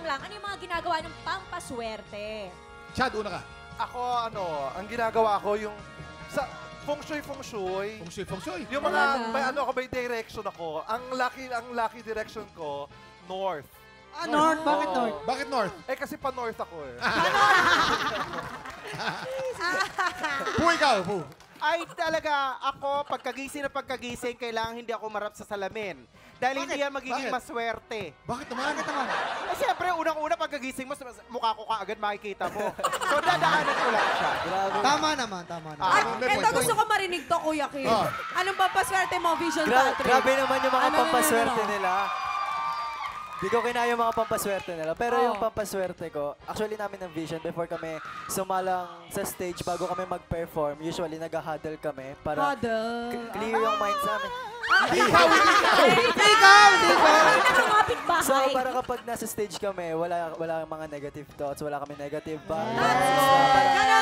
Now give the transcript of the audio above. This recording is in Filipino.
lang, ano yung mga ginagawa ng pampaswerte? Chad, una ka. Ako, ang ginagawa ko yung sa feng shui. Feng shui. Yung mga, may direction ako. Ang lucky direction ko, north. North. Bakit North? Bakit North? Kasi pa-north ako eh. Pu, ikaw, Pu. Ay talaga, ako pagkagising, kailangan hindi ako marap sa salamin. Dahil hindi yan magiging Bakit? maswerte. Bakit naman? Eh siyempre, unang-una pagkagising mo, mukha ko kaagad makikita mo. So dadaanan ko lang siya. Tama naman. Ay, may eto point. gusto ko marinig to, Kuya Kim. Oh. Anong pampaswerte mo, Vision Patrick? Grabe naman yung mga Ano, pampaswerte ano? nila. Di ko kinaya yung mga pampaswerte nila. Pero Oh. yung pampaswerte ko, actually namin ng Vision, before kami sumalang sa stage, bago kami mag-perform, usually nag-huddle kami para clear yung minds namin. Ikaw! Nakamapit bahay. So, para kapag nasa stage kami, wala mga negative thoughts, wala kami negative vibes. Ganun!